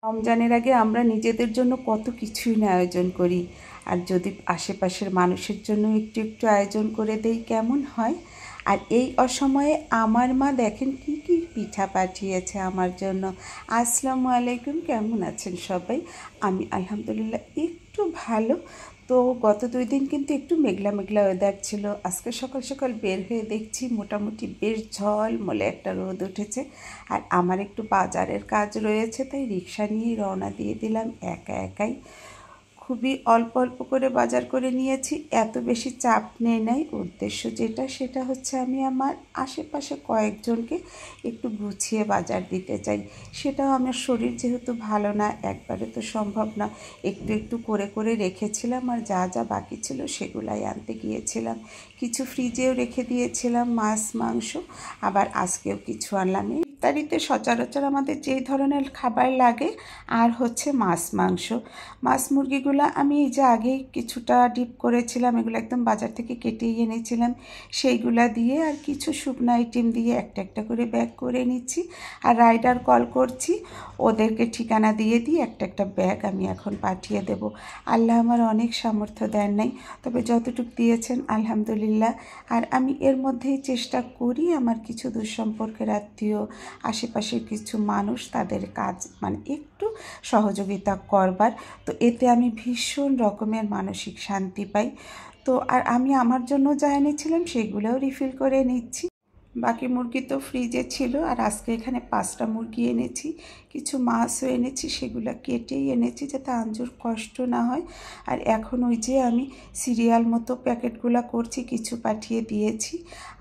রমজানের আগে আমরা নিজেদের জন্য কত কিছুই না আয়োজন করি, আর যদি আশেপাশের মানুষের জন্য একটু একটু আয়োজন করে দেই কেমন হয়। আর এই অসময়ে আমার মা দেখেন কি কি পিঠা পাঠিয়েছে আমার জন্য। আসসালামু আলাইকুম, কেমন আছেন সবাই? আমি আলহামদুলিল্লাহ একটু ভালো। তো গত 2 দিন কিন্তু একটু মেঘলা মেঘলা ওয়েদার ছিল। আজকে সকাল সকাল বের হয়ে দেখছি মোটামুটি বেশ ঝলমলে একটা রোদ উঠেছে। আর আমার একটু বাজারের কাজ রয়েছে, তাই রিক্সা নিয়েই রওনা দিয়ে দিলাম একা একাই। খুবই অল্প অল্প করে বাজার করে নিয়েছি, এত বেশি চাপ নেই নাই। উদ্দেশ্য যেটা সেটা হচ্ছে আমি আমার আশেপাশে কয়েকজনকে একটু গুছিয়ে বাজার দিতে চাই। সেটাও আমার শরীর যেহেতু ভালো না, একবারে তো সম্ভব না। একটু একটু করে করে রেখেছিলাম, আর যা যা বাকি ছিল সেগুলাই আনতে গিয়েছিলাম। কিছু ফ্রিজেও রেখে দিয়েছিলাম মাছ মাংস, আবার আজকেও কিছু আনলাম। ইফতারিতে সচরাচর আমাদের যেই ধরনের খাবার লাগে আর হচ্ছে মাছ মাংস। মাছ মুরগিগুলো আমি এই যে আগেই কিছুটা ডিপ করেছিলাম, এগুলো একদম বাজার থেকে কেটেই এনেছিলাম। সেইগুলা দিয়ে আর কিছু শুকনো আইটেম দিয়ে একটা একটা করে ব্যাগ করে নিচ্ছি। আর রাইডার কল করছি, ওদেরকে ঠিকানা দিয়ে দিই একটা একটা ব্যাগ আমি এখন পাঠিয়ে দেব। আল্লাহ আমার অনেক সামর্থ্য দেন নাই, তবে যতটুকু দিয়েছেন আলহামদুলিল্লাহ। আর আমি এর মধ্যেই চেষ্টা করি আমার কিছু দুঃসম্পর্কের আত্মীয়, আশেপাশের কিছু মানুষ, তাদের কাজ মানে একটু সহযোগিতা করবার। তো এতে আমি ভীষণ রকমের মানসিক শান্তি পাই। তো আর আমি আমার জন্য যা এনেছিলাম সেগুলোও রিফিল করে নিচ্ছি। বাকি মুরগি তো ফ্রিজে ছিল, আর আজকে এখানে 5টা মুরগি এনেছি। কিছু মাছও এনেছি, সেগুলো কেটেই এনেছি যাতে আঞ্জুর কষ্ট না হয়। আর এখন ওই যে আমি সিরিয়াল মতো প্যাকেটগুলো করছি, কিছু পাঠিয়ে দিয়েছি,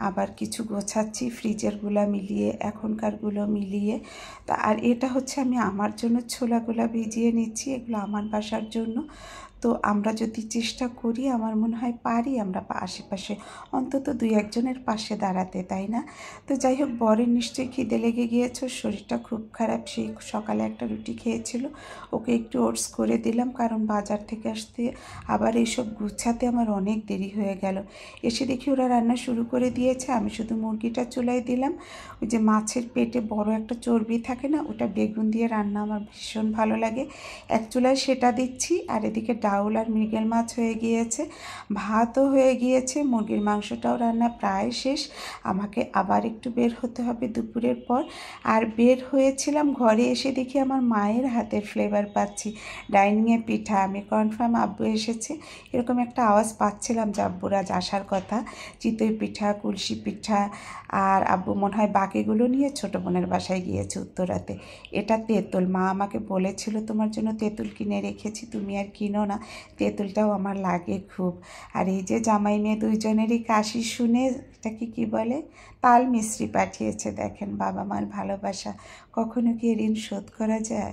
আবার কিছু গোছাচ্ছি ফ্রিজেরগুলো মিলিয়ে, এখনকারগুলো মিলিয়ে। তা আর এটা হচ্ছে আমি আমার জন্য ছোলাগুলো ভিজিয়ে নিচ্ছি, এগুলো আমার বাসার জন্য। তো আমরা যদি চেষ্টা করি, আমার মনে হয় পারি আমরা আশেপাশে অন্তত 2-1 জনের পাশে দাঁড়াতে, তাই না? তো যাই হোক, বরের নিশ্চয়ই খিদে লেগে গিয়েছে, শরীরটা খুব খারাপ। সেই সকালে একটা রুটি খেয়েছিল, ওকে একটু ওটস করে দিলাম, কারণ বাজার থেকে আসতে আবার এইসব গুছাতে আমার অনেক দেরি হয়ে গেল। এসে দেখি ওরা রান্না শুরু করে দিয়েছে, আমি শুধু মুরগিটা চুলায় দিলাম। ওই যে মাছের পেটে বড় একটা চর্বি থাকে না, ওটা বেগুন দিয়ে রান্না আমার ভীষণ ভালো লাগে। এক চুলায় সেটা দিচ্ছি, আর এদিকে ডাউল আর মৃগেল মাছ হয়ে গিয়েছে, ভাতও হয়ে গিয়েছে, মুরগির মাংসটাও রান্না প্রায় শেষ। আমাকে আবার একটু বের হতে হবে দুপুরের পর। আর বের হয়েছিলাম, ঘরে এসে দেখি আমার মায়ের হাতের ফ্লেভার পাচ্ছি। ডাইনিংয়ে পিঠা, আমি কনফার্ম আব্বু এসেছে, এরকম একটা আওয়াজ পাচ্ছিলাম যে আব্বুর আজ আসার কথা। চিতই পিঠা, কুলসি পিঠা, আর আব্বু মনে হয় বাকিগুলো নিয়ে ছোটো বোনের বাসায় গিয়েছে উত্তরাতে। এটা তেঁতুল, মা আমাকে বলেছিল তোমার জন্য তেঁতুল কিনে রেখেছি, তুমি আর কিনো না, তেঁতুলটাও আমার লাগে খুব। আর এই যে জামাই মেয়ে 2জনেরই কাশি শুনে এটাকে কি বলে, তাল মিছরি পাঠিয়েছে। দেখেন বাবা মার ভালোবাসা, কখনো কি ঋণ শোধ করা যায়?